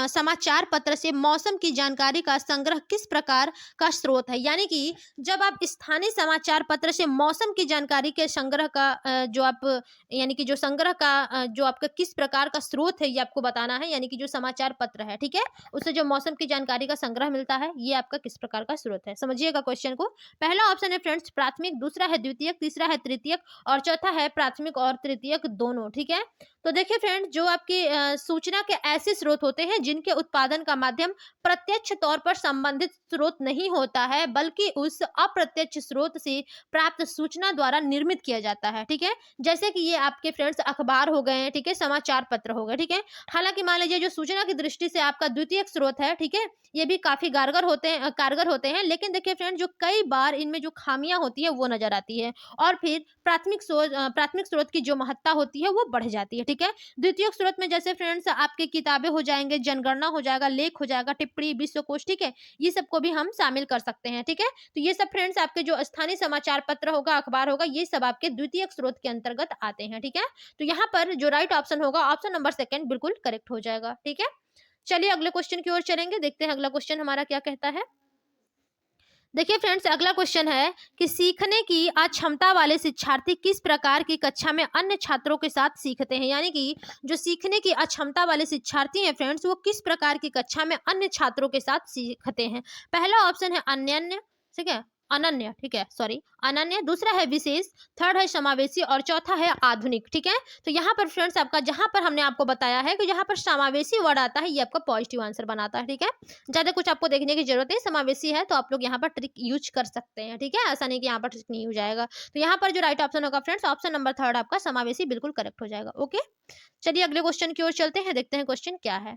समाचार पत्र से मौसम की जानकारी का संग्रह किस प्रकार का स्रोत है। यानी कि जब आप स्थानीय समाचार पत्र से मौसम की जानकारी के संग्रह का जो आप यानी कि जो संग्रह का जो आपका किस प्रकार का स्रोत है ये आपको बताना है। यानी कि जो समाचार पत्र है, ठीक है, उससे जो मौसम की जानकारी का संग्रह मिलता है ये आपका किस प्रकार का स्रोत है। समझिएगा क्वेश्चन को। पहला ऑप्शन है फ्रेंड्स प्राथमिक, दूसरा है द्वितीयक, तीसरा है तृतीयक और चौथा है प्राथमिक और तृतीयक दोनों। ठीक है, तो देखिए फ्रेंड जो आपकी सूचना के ऐसे स्रोत होते हैं जिनके उत्पादन का माध्यम प्रत्यक्ष तौर पर संबंधित स्रोत नहीं होता है बल्कि उस अप्रत्यक्ष स्रोत से प्राप्त सूचना द्वारा निर्मित किया जाता है। ठीक है, जैसे कि ये आपके फ्रेंड्स अखबार हो गए, ठीक है, समाचार पत्र हो गए। ठीक है, हालांकि मान लीजिए जो सूचना की दृष्टि से आपका द्वितीयक स्रोत है, ठीक है, ये भी काफी कारगर होते हैं, लेकिन देखिए फ्रेंड जो कई बार इनमें जो खामियां होती है वो नजर आती है और फिर प्राथमिक स्रोत की जो महत्ता होती है वो बढ़ जाती है। ठीक है, द्वितीयक स्रोत में जैसे फ्रेंड्स आपके किताबें हो जाएंगे, जनगणना हो जाएगा, लेख हो जाएगा, टिप्पणी, विश्वकोश, ठीक है, ये सबको भी हम शामिल कर सकते हैं। ठीक है, तो ये सब फ्रेंड्स आपके जो स्थानीय समाचार पत्र होगा, अखबार होगा, ये सब आपके द्वितीयक स्रोत के अंतर्गत आते हैं। ठीक है, तो यहाँ पर जो राइट ऑप्शन होगा ऑप्शन नंबर सेकंड बिल्कुल करेक्ट हो जाएगा। ठीक है, चलिए अगले क्वेश्चन की ओर चलेंगे, देखते हैं अगला क्वेश्चन हमारा क्या कहता है। देखिए फ्रेंड्स अगला क्वेश्चन है कि सीखने की अक्षमता वाले शिक्षार्थी किस प्रकार की कक्षा में अन्य छात्रों के साथ सीखते हैं। यानी कि जो सीखने की अक्षमता वाले शिक्षार्थी हैं फ्रेंड्स वो किस प्रकार की कक्षा में अन्य छात्रों के साथ सीखते हैं। पहला ऑप्शन है अनन्य, ठीक है, अनन्य, ठीक है, सॉरी अनन्य, दूसरा है विशेष, थर्ड है समावेशी और चौथा है आधुनिक। ठीक है, तो यहाँ पर फ्रेंड्स आपका जहां पर हमने आपको बताया है कि जहां पर समावेशी वर्ड आता है ये आपका पॉजिटिव आंसर बनाता है। ठीक है, ज्यादा कुछ आपको देखने की जरूरत है, समावेशी है तो आप लोग यहाँ पर ट्रिक यूज कर सकते हैं। ठीक है, ऐसा नहीं कि यहाँ पर ट्रिक नहीं हो जाएगा। तो यहाँ पर जो राइट ऑप्शन होगा फ्रेंड्स ऑप्शन नंबर थर्ड आपका समावेशी बिल्कुल करेक्ट हो जाएगा। ओके, चलिए अगले क्वेश्चन की ओर चलते हैं, देखते हैं क्वेश्चन क्या है।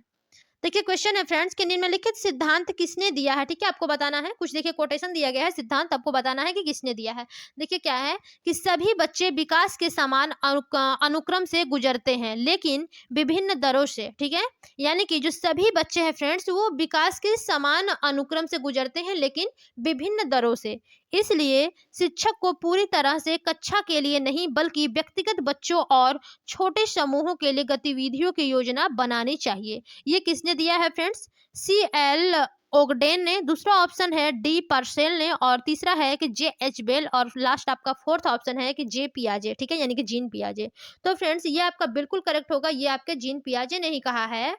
देखिए क्वेश्चन है फ्रेंड्स कि निम्नलिखित सिद्धांत किसने दिया है। ठीक है, आपको बताना है, कुछ देखिए कोटेशन दिया गया है, सिद्धांत आपको बताना है कि किसने दिया है। देखिए क्या है कि सभी बच्चे विकास के समान अनुक्रम से गुजरते हैं लेकिन विभिन्न दरों से। ठीक है, यानी कि जो सभी बच्चे हैं फ्रेंड्स वो विकास के समान अनुक्रम से गुजरते हैं लेकिन विभिन्न दरों से, इसलिए शिक्षक को पूरी तरह से कक्षा के लिए नहीं बल्कि व्यक्तिगत बच्चों और छोटे समूहों के लिए गतिविधियों की योजना बनानी चाहिए। ये किसने दिया है फ्रेंड्स? CL ओगडेन ने, दूसरा ऑप्शन है डी पर्सेल ने और तीसरा है कि JH बेल और लास्ट आपका फोर्थ ऑप्शन है कि जे पियाजे। ठीक है, यानी कि जीन पियाजे। तो फ्रेंड्स ये आपका बिल्कुल करेक्ट होगा, ये आपके जीन पियाजे ने ही कहा है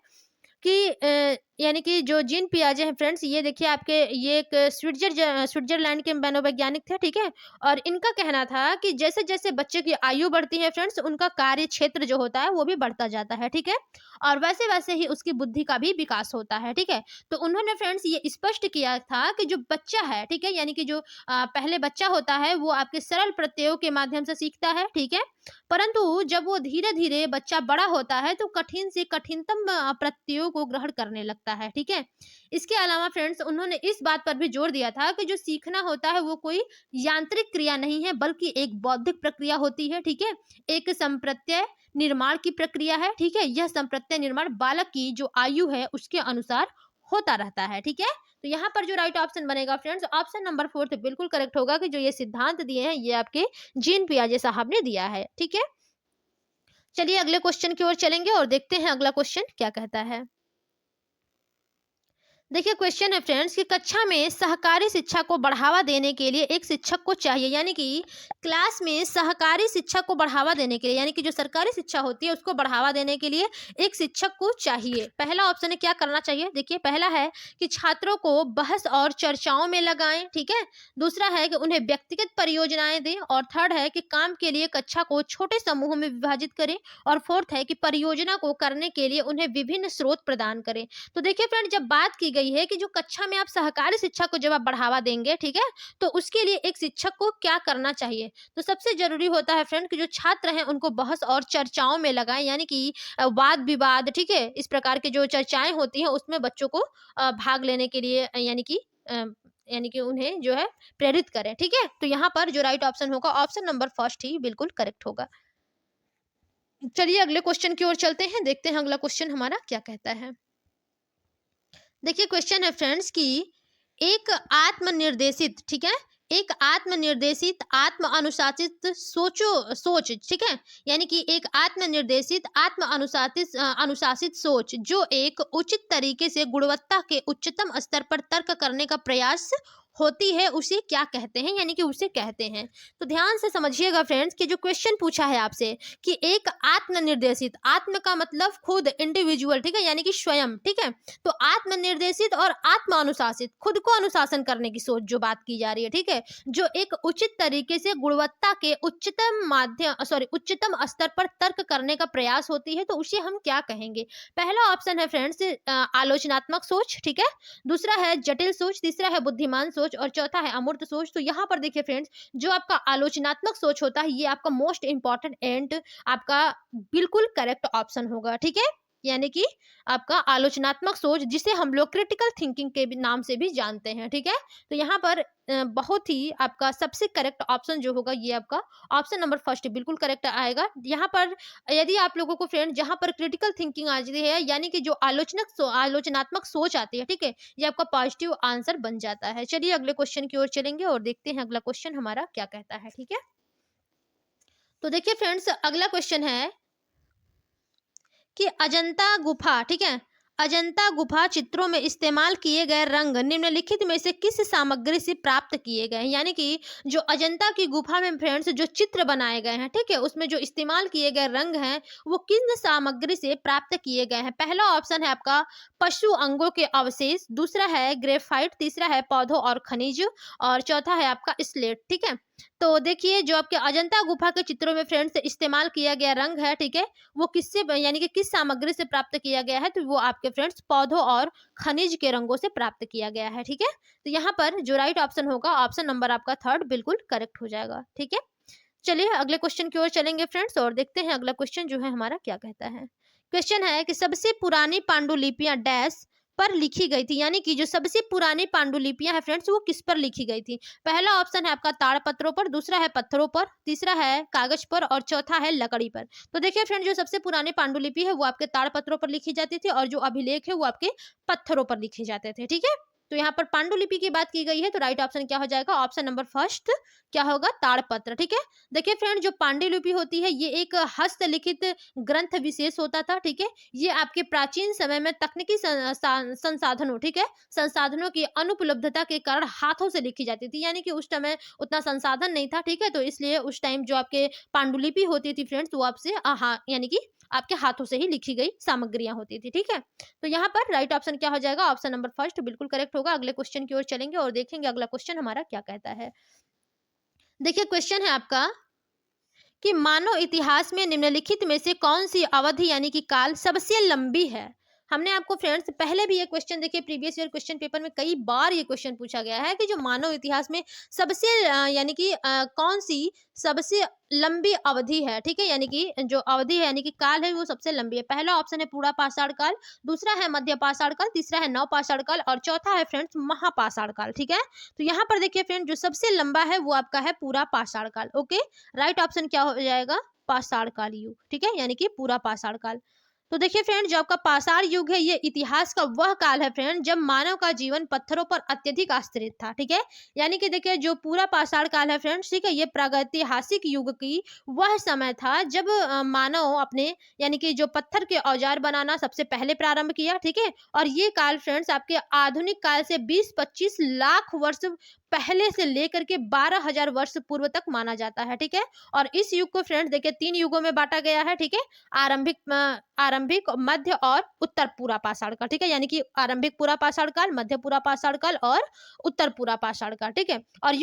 कि यानी कि जो जीन पियाजे हैं फ्रेंड्स ये देखिए आपके ये एक स्विट्जरलैंड के मनोवैज्ञानिक थे। ठीक है, और इनका कहना था कि जैसे जैसे बच्चे की आयु बढ़ती है फ्रेंड्स उनका कार्य क्षेत्र जो होता है वो भी बढ़ता जाता है। ठीक है, और वैसे वैसे ही उसकी बुद्धि का भी विकास होता है। ठीक है, तो उन्होंने फ्रेंड्स ये स्पष्ट किया था कि जो बच्चा है, ठीक है, यानी कि जो पहले बच्चा होता है वो आपके सरल प्रत्ययों के माध्यम से सीखता है। ठीक है, परंतु जब वो धीरे धीरे बच्चा बड़ा होता है तो कठिन से कठिनतम प्रत्ययों को ग्रहण करने लगता है। ठीक है, इसके अलावा फ्रेंड्स उन्होंने इस बात पर भी जोर दिया था कि जो सीखना होता है वो कोई यांत्रिक क्रिया नहीं है बल्कि एक बौद्धिक प्रक्रिया होती है। ठीक है, एक संप्रत्यय निर्माण की प्रक्रिया है। ठीक है, यह संप्रत्यय निर्माण बालक की जो आयु है उसके अनुसार होता रहता है। ठीक है, तो यहाँ पर जो राइट ऑप्शन बनेगा फ्रेंड्स, ऑप्शन नंबर फोर्थ बिल्कुल करेक्ट होगा कि जो ये सिद्धांत दिए हैं ये आपके जीन पियाजे साहब ने दिया है। ठीक है, चलिए अगले क्वेश्चन की ओर चलेंगे और देखते हैं अगला क्वेश्चन क्या कहता है। देखिए क्वेश्चन है फ्रेंड्स कि कक्षा में सहकारी शिक्षा को बढ़ावा देने के लिए एक शिक्षक को चाहिए, यानी कि क्लास में सहकारी शिक्षा को बढ़ावा देने के लिए, यानी कि जो सरकारी शिक्षा होती है उसको बढ़ावा देने के लिए एक शिक्षक को चाहिए। पहला ऑप्शन है क्या करना चाहिए, देखिए पहला है कि छात्रों को बहस और चर्चाओं में लगाएं, ठीक है। दूसरा है कि उन्हें व्यक्तिगत परियोजनाएं दें, और थर्ड है कि काम के लिए कक्षा को छोटे समूहों में विभाजित करें, और फोर्थ है कि परियोजना को करने के लिए उन्हें विभिन्न स्रोत प्रदान करें। तो देखिए फ्रेंड, जब बात की गई है कि जो कक्षा में आप सहकारी शिक्षा को जब आप बढ़ावा देंगे, ठीक है, तो उसके लिए एक शिक्षक को क्या करना चाहिए। तो सबसे जरूरी होता है फ्रेंड कि जो छात्र हैं उनको बहस और चर्चाओं में लगाएं, यानी कि वाद विवाद, ठीक है, इस प्रकार की जो चर्चाएं होती हैं उसमें बच्चों को भाग लेने के लिए यानी कि उन्हें जो है प्रेरित करें। ठीक है, तो यहाँ पर जो राइट ऑप्शन होगा ऑप्शन नंबर फर्स्ट ही बिल्कुल करेक्ट होगा। चलिए अगले क्वेश्चन की ओर चलते हैं, देखते हैं अगला क्वेश्चन हमारा क्या कहता है। देखिए क्वेश्चन है फ्रेंड्स कि एक आत्मनिर्देशित, ठीक है, एक आत्मनिर्देशित आत्म अनुशासित सोच, ठीक है, यानी कि एक आत्मनिर्देशित आत्म अनुशासित अनुशासित सोच जो एक उचित तरीके से गुणवत्ता के उच्चतम स्तर पर तर्क करने का प्रयास होती है, उसे क्या कहते हैं, यानी कि उसे कहते हैं। तो ध्यान से समझिएगा फ्रेंड्स कि जो क्वेश्चन पूछा है आपसे कि एक आत्मनिर्देशित, आत्म का मतलब खुद, इंडिविजुअल, ठीक है, यानी कि स्वयं, ठीक है, तो आत्मनिर्देशित और आत्म अनुशासित, खुद को अनुशासन करने की सोच जो बात की जा रही है, ठीक है, जो एक उचित तरीके से गुणवत्ता के उच्चतम स्तर पर तर्क करने का प्रयास होती है, तो उसे हम क्या कहेंगे। पहला ऑप्शन है फ्रेंड्स आलोचनात्मक सोच, ठीक है, दूसरा है जटिल सोच, तीसरा है बुद्धिमान सोच, और चौथा है अमूर्त सोच। तो यहाँ पर देखिए फ्रेंड्स, जो आपका आलोचनात्मक सोच होता है ये आपका मोस्ट इंपॉर्टेंट एंड आपका बिल्कुल करेक्ट ऑप्शन होगा, ठीक है, यानी कि आपका आलोचनात्मक सोच, जिसे हम लोग क्रिटिकल थिंकिंग के नाम से भी जानते हैं, ठीक है। तो यहाँ पर बहुत ही आपका सबसे करेक्ट ऑप्शन जो होगा ये आपका ऑप्शन नंबर फर्स्ट बिल्कुल करेक्ट आएगा। यहाँ पर यदि आप लोगों को फ्रेंड जहाँ पर क्रिटिकल थिंकिंग आ जाती है, यानी कि जो आलोचनात्मक सोच आती है, ठीक है, ये आपका पॉजिटिव आंसर बन जाता है। चलिए अगले क्वेश्चन की ओर चलेंगे और देखते हैं अगला क्वेश्चन हमारा क्या कहता है। ठीक है, तो देखिए फ्रेंड्स अगला क्वेश्चन है कि अजंता गुफा, ठीक है, अजंता गुफा चित्रों में इस्तेमाल किए गए रंग निम्नलिखित में से किस सामग्री से प्राप्त किए गए हैं, यानी कि जो अजंता की गुफा में फ्रेंड्स जो चित्र बनाए गए हैं, ठीक है, उसमें जो इस्तेमाल किए गए रंग हैं वो किन सामग्री से प्राप्त किए गए हैं। पहला ऑप्शन है आपका पशु अंगों के अवशेष, दूसरा है ग्रेफाइट, तीसरा है पौधों और खनिज, और चौथा है आपका स्लेट। ठीक है, तो देखिए जो आपके अजंता गुफा के चित्रों में फ्रेंड्स इस्तेमाल किया गया रंग है, ठीक है, वो किससे यानी कि किस सामग्री से प्राप्त किया गया है, तो वो आपके फ्रेंड्स पौधों और खनिज के रंगों से प्राप्त किया गया है। ठीक है, तो यहाँ पर जो राइट ऑप्शन होगा ऑप्शन नंबर आपका थर्ड बिल्कुल करेक्ट हो जाएगा। ठीक है, चलिए अगले क्वेश्चन की ओर चलेंगे फ्रेंड्स और देखते हैं अगला क्वेश्चन जो है हमारा क्या कहता है। क्वेश्चन है कि सबसे पुरानी पांडुलिपियां डैश पर लिखी गई थी, यानी कि जो सबसे पुरानी पांडुलिपियां है फ्रेंड्स वो किस पर लिखी गई थी। पहला ऑप्शन है आपका ताड़पत्रों पर, दूसरा है पत्थरों पर, तीसरा है कागज पर, और चौथा है लकड़ी पर। तो देखिए फ्रेंड जो सबसे पुरानी पांडुलिपि है वो आपके ताड़पत्रों पर लिखी जाती थी, और जो अभिलेख है वो आपके पत्थरों पर लिखे जाते थे। ठीक है, तो यहाँ पर पांडुलिपि की बात की गई है, तो राइट ऑप्शन क्या हो जाएगा, ऑप्शन नंबर फर्स्ट क्या होगा, ताड़पत्र। ठीक है, देखिए फ्रेंड जो पांडुलिपि होती है ये एक हस्तलिखित ग्रंथ विशेष होता था। ठीक है, ये आपके प्राचीन समय में तकनीकी संसाधनों, ठीक है, संसाधनों की अनुपलब्धता के कारण हाथों से लिखी जाती थी, यानी कि उस समय उतना संसाधन नहीं था। ठीक है, तो इसलिए उस टाइम जो आपके पांडुलिपि होती थी फ्रेंड्स वो आपसे यानी कि आपके हाथों से ही लिखी गई सामग्रियां होती थी। ठीक है, तो यहाँ पर राइट ऑप्शन क्या हो जाएगा, ऑप्शन नंबर फर्स्ट बिल्कुल करेक्ट होगा। अगले क्वेश्चन की ओर चलेंगे और देखेंगे अगला क्वेश्चन हमारा क्या कहता है। देखिए क्वेश्चन है आपका कि मानव इतिहास में निम्नलिखित में से कौन सी अवधि यानी कि काल सबसे लंबी है। हमने आपको फ्रेंड्स पहले भी ये क्वेश्चन देखिए प्रीवियस ईयर क्वेश्चन पेपर में कई बार ये क्वेश्चन पूछा गया है कि जो मानव इतिहास में सबसे यानी कि कौन सी सबसे लंबी अवधि है। ठीक है, यानी कि जो अवधि है यानी कि काल है वो सबसे लंबी है। पहला ऑप्शन है पूरा पाषाण काल, दूसरा है मध्य पाषाण काल, तीसरा है नव पाषाण काल, और चौथा है फ्रेंड्स महापाषाण काल। ठीक है, तो यहाँ पर देखिए फ्रेंड जो सबसे लंबा है वो आपका है पूरा पाषाण काल। ओके, राइट ऑप्शन क्या हो जाएगा, पाषाण काल युग। ठीक है, यानी कि पूरा पाषाण काल। तो देखिए फ्रेंड, जो आपका पाषाण युग है ये इतिहास का वह काल है फ्रेंड जब मानव का जीवन पत्थरों पर अत्यधिक आश्रित था। ठीक है, यानी कि देखिए जो पूरा पाषाण काल है फ्रेंड्स, ठीक है, ये प्रागैतिहासिक युग की वह समय था जब मानव अपने यानी कि जो पत्थर के औजार बनाना सबसे पहले प्रारंभ किया। ठीक है, और ये काल फ्रेंड्स आपके आधुनिक काल से 20-25 लाख वर्ष पहले से लेकर के 12,000 वर्ष पूर्व तक माना जाता है। ठीक है, और इस युग को फ्रेंड्स देखिए 3 युगों में बांटा गया है। ठीक है, आरंभिक, मध्य और उत्तर पूरा पाषाण काल। ठीक है, यानी कि आरंभिक पूरा पाषाण काल, मध्य पूरा पाषाण काल और उत्तर पूरा पाषाण काल। ठीक है, और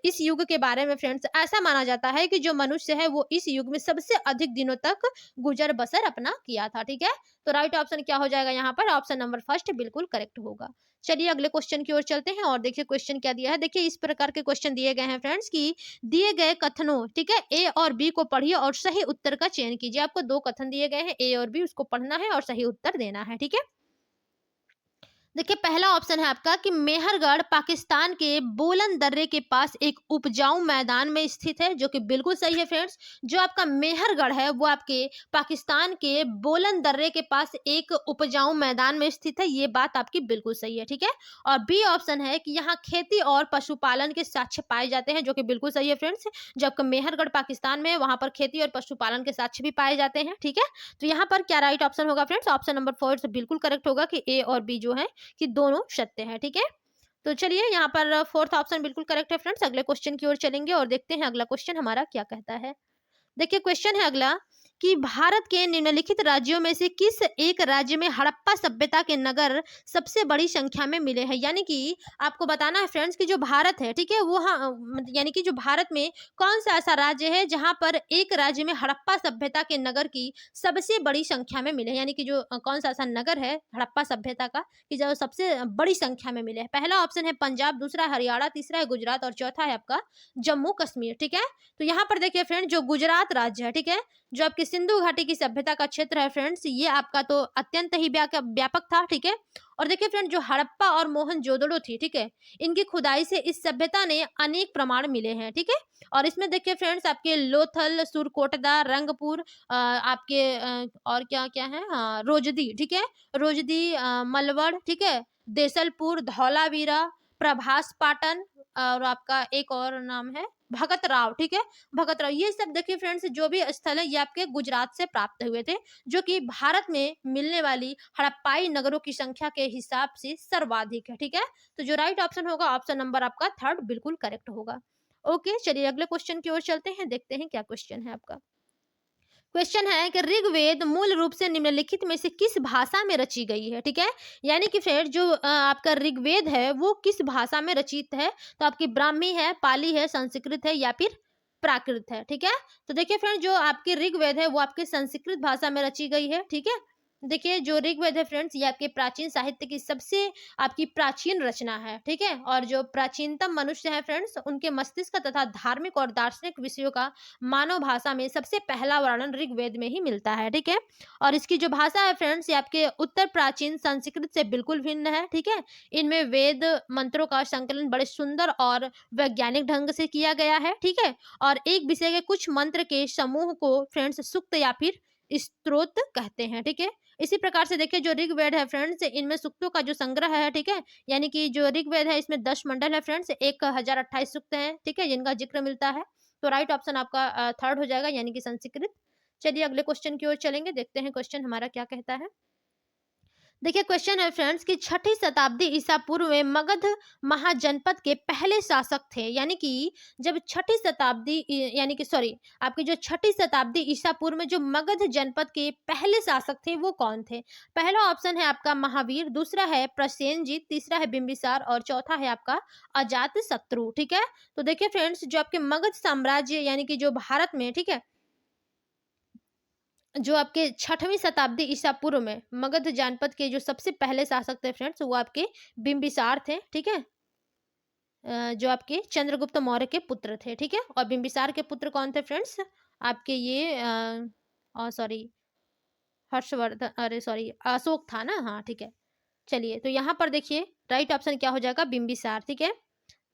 इस युग के बारे में फ्रेंड्स ऐसा माना जाता है कि जो मनुष्य है वो इस युग में सबसे अधिक दिनों तक गुजर बसर अपना किया था। ठीक है, तो राइट ऑप्शन क्या हो जाएगा यहाँ पर? ऑप्शन नंबर फर्स्ट बिल्कुल करेक्ट होगा। चलिए अगले क्वेश्चन की ओर चलते हैं और देखिए क्वेश्चन क्या दिया है। देखिए इस प्रकार के क्वेश्चन दिए गए हैं फ्रेंड्स कि दिए गए कथनों, ठीक है, ए और बी को पढ़िए और सही उत्तर का चयन कीजिए। आपको 2 कथन दिए गए हैं, ए और बी, उसको पढ़ना है और सही उत्तर देना है। ठीक है, देखिए पहला ऑप्शन है आपका कि मेहरगढ़ पाकिस्तान के बोलन दर्रे के पास एक उपजाऊ मैदान में स्थित है, जो कि बिल्कुल सही है फ्रेंड्स। जो आपका मेहरगढ़ है वो आपके पाकिस्तान के बोलन दर्रे के पास एक उपजाऊ मैदान में स्थित है, ये बात आपकी बिल्कुल सही है। ठीक है, और बी ऑप्शन है कि यहाँ खेती और पशुपालन के साक्ष्य पाए जाते हैं, जो कि बिल्कुल सही है फ्रेंड्स। जो आपका मेहरगढ़ पाकिस्तान में है वहां पर खेती और पशुपालन के साक्ष्य भी पाए जाते हैं। ठीक है, तो यहाँ पर क्या राइट ऑप्शन होगा फ्रेंड्स? ऑप्शन नंबर 4 बिल्कुल करेक्ट होगा कि ए और बी जो है कि दोनों सत्य है। ठीक है, तो चलिए यहाँ पर फोर्थ ऑप्शन बिल्कुल करेक्ट है फ्रेंड्स। अगले क्वेश्चन की ओर चलेंगे और देखते हैं अगला क्वेश्चन हमारा क्या कहता है। देखिए क्वेश्चन है अगला कि भारत के निम्नलिखित राज्यों में से किस एक राज्य में हड़प्पा सभ्यता के नगर सबसे बड़ी संख्या में मिले हैं। यानी कि आपको बताना है फ्रेंड्स कि जो भारत है, ठीक है, वो यानी कि जो भारत में कौन सा ऐसा राज्य है जहां पर एक राज्य में हड़प्पा सभ्यता के नगर की सबसे बड़ी संख्या में मिले हैं। यानी कि जो कौन सा ऐसा नगर है हड़प्पा सभ्यता का कि जो सबसे बड़ी संख्या में मिले हैं। पहला ऑप्शन है पंजाब, दूसरा है हरियाणा, तीसरा है गुजरात और चौथा है आपका जम्मू कश्मीर। ठीक है, तो यहाँ पर देखिए फ्रेंड जो गुजरात राज्य है, ठीक है, जो आपकी सिंधु घाटी की सभ्यता का क्षेत्र है फ्रेंड्स, ये आपका तो अत्यंत ही व्यापक था। ठीक है, और देखिए फ्रेंड जो हड़प्पा और मोहनजोदड़ो थी, ठीक है, इनकी खुदाई से इस सभ्यता ने अनेक प्रमाण मिले हैं। ठीक है, और इसमें देखिए फ्रेंड्स आपके लोथल, सुरकोटदा, रंगपुर, आपके और क्या क्या है, हाँ, रोजदी, ठीक है, रोजदी, मलवड़, ठीक है, देसलपुर, धौलावीरा, प्रभास पाटन और आपका एक और नाम है भगत राव। ठीक है, भगत राव, ये सब देखिए फ्रेंड्स जो भी स्थल है ये आपके गुजरात से प्राप्त हुए थे, जो कि भारत में मिलने वाली हड़प्पाई नगरों की संख्या के हिसाब से सर्वाधिक है। ठीक है, तो जो राइट ऑप्शन होगा ऑप्शन नंबर आपका थर्ड बिल्कुल करेक्ट होगा। ओके, चलिए अगले क्वेश्चन की ओर चलते हैं, देखते हैं क्या क्वेश्चन है आपका। क्वेश्चन है कि ऋग्वेद मूल रूप से निम्नलिखित में से किस भाषा में रची गई है। ठीक है, यानी कि फ्रेंड जो आपका ऋग्वेद है वो किस भाषा में रचित है, तो आपकी ब्राह्मी है, पाली है, संस्कृत है या फिर प्राकृत है। ठीक है, तो देखिए फ्रेंड जो आपकी ऋग्वेद है वो आपकी संस्कृत भाषा में रची गई है। ठीक है, देखिए जो ऋग्वेद है फ्रेंड्स ये आपके प्राचीन साहित्य की सबसे आपकी प्राचीन रचना है। ठीक है, और जो प्राचीनतम मनुष्य है फ्रेंड्स उनके मस्तिष्क तथा धार्मिक और दार्शनिक विषयों का मानव भाषा में सबसे पहला वर्णन ऋग्वेद में ही मिलता है। ठीक है, और इसकी जो भाषा है फ्रेंड्स ये आपके उत्तर प्राचीन संस्कृत से बिल्कुल भिन्न है। ठीक है, इनमें वेद मंत्रों का संकलन बड़े सुंदर और वैज्ञानिक ढंग से किया गया है। ठीक है, और एक विषय के कुछ मंत्र के समूह को फ्रेंड्स सूक्त या फिर स्तोत्र कहते हैं। ठीक है, इसी प्रकार से देखिए जो ऋग्वेद है फ्रेंड्स इनमें सूक्तों का जो संग्रह है, ठीक है, यानी कि जो ऋग्वेद है इसमें 10 मंडल है फ्रेंड्स, 1028 सूक्त हैं। ठीक है, जिनका जिक्र मिलता है, तो राइट ऑप्शन आपका थर्ड हो जाएगा यानी कि संस्कृत। चलिए अगले क्वेश्चन की ओर चलेंगे, देखते हैं क्वेश्चन हमारा क्या कहता है। देखिए क्वेश्चन है फ्रेंड्स कि छठी शताब्दी ईसा पूर्व में मगध महाजनपद के पहले शासक थे। यानी कि जब छठी शताब्दी यानी कि सॉरी आपकी जो छठी शताब्दी ईसा पूर्व में जो मगध जनपद के पहले शासक थे वो कौन थे। पहला ऑप्शन है आपका महावीर, दूसरा है प्रसेनजीत, तीसरा है बिंबिसार और चौथा है आपका अजात शत्रु। ठीक है, तो देखिए फ्रेंड्स जो आपके मगध साम्राज्य यानी कि जो भारत में, ठीक है, जो आपके 6वीं शताब्दी ईसा पूर्व में मगध जनपद के जो सबसे पहले शासक थे फ्रेंड्स वो आपके बिंबिसार थे। ठीक है, जो आपके चंद्रगुप्त मौर्य के पुत्र थे। ठीक है, और बिंबिसार के पुत्र कौन थे फ्रेंड्स, आपके ये सॉरी हर्षवर्धन, अरे सॉरी अशोक था ना, हाँ ठीक है। चलिए तो यहाँ पर देखिए राइट ऑप्शन क्या हो जाएगा, बिंबिसार। ठीक है,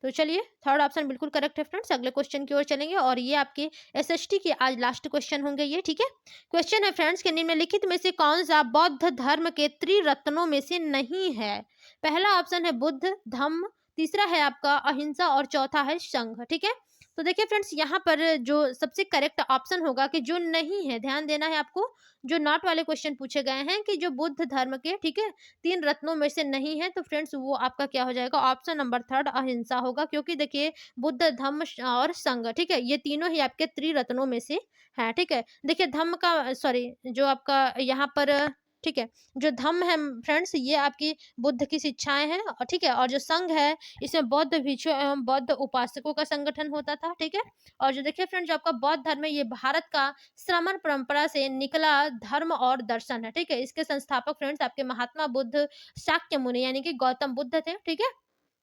तो चलिए थर्ड ऑप्शन बिल्कुल करेक्ट है फ्रेंड्स। अगले क्वेश्चन की ओर चलेंगे और ये आपके एसएसटी के आज लास्ट क्वेश्चन होंगे ये, ठीक है। क्वेश्चन है फ्रेंड्स कि निम्नलिखित में से कौन सा बौद्ध धर्म के त्रिरत्नों में से नहीं है। पहला ऑप्शन है बुद्ध, धम्म, तीसरा है आपका अहिंसा और चौथा है संघ, ठीक है। तो देखिए फ्रेंड्स यहाँ पर जो सबसे करेक्ट ऑप्शन होगा कि जो नहीं है, ध्यान देना है आपको, जो नॉट वाले क्वेश्चन पूछे गए हैं कि जो बुद्ध धर्म के, ठीक है, तीन रत्नों में से नहीं है, तो फ्रेंड्स वो आपका क्या हो जाएगा, ऑप्शन नंबर थर्ड अहिंसा होगा। क्योंकि देखिए बुद्ध, धम्म और संघ, ठीक है, ये तीनों ही आपके त्रिरत्नों में से है, ठीक है। देखिए धम्म का सॉरी जो आपका यहाँ पर, ठीक है, जो धम्म है फ्रेंड्स ये आपकी बुद्ध की शिक्षाएं हैं, और ठीक है, और जो संघ है इसमें बौद्ध भिक्षु एवं बौद्ध उपासकों का संगठन होता था, ठीक है। और जो देखिए फ्रेंड्स जो आपका बौद्ध धर्म है ये भारत का श्रमण परंपरा से निकला धर्म और दर्शन है, ठीक है। इसके संस्थापक फ्रेंड्स आपके महात्मा बुद्ध शाक्य मुनि यानी कि गौतम बुद्ध थे, ठीक है।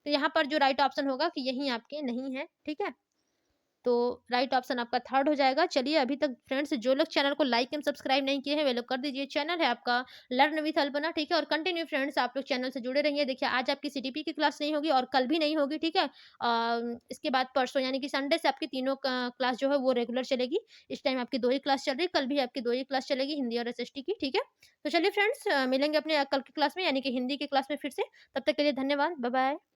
तो यहाँ पर जो राइट ऑप्शन होगा कि यही आपके नहीं है, ठीक है। तो राइट ऑप्शन आपका थर्ड हो जाएगा। चलिए अभी तक फ्रेंड्स जो लोग चैनल को लाइक एंड सब्सक्राइब नहीं किए हैं वे लोग कर दीजिए। चैनल है आपका लर्न विथ अल्पना, ठीक है। और कंटिन्यू फ्रेंड्स आप लोग चैनल से जुड़े रहिए। देखिए आज आपकी सीटीपी की क्लास नहीं होगी और कल भी नहीं होगी, ठीक है। इसके बाद परसों यानी कि संडे से आपकी तीनों क्लास जो है वो रेगुलर चलेगी। इस टाइम आपकी 2 ही क्लास चल रही है, कल भी आपकी 2 ही क्लास चलेगी, हिंदी और एसएसटी की, ठीक है। तो चलिए फ्रेंड्स मिलेंगे अपने कल की क्लास में यानी कि हिंदी की क्लास में फिर से। तब तक के लिए धन्यवाद, बाय बाय।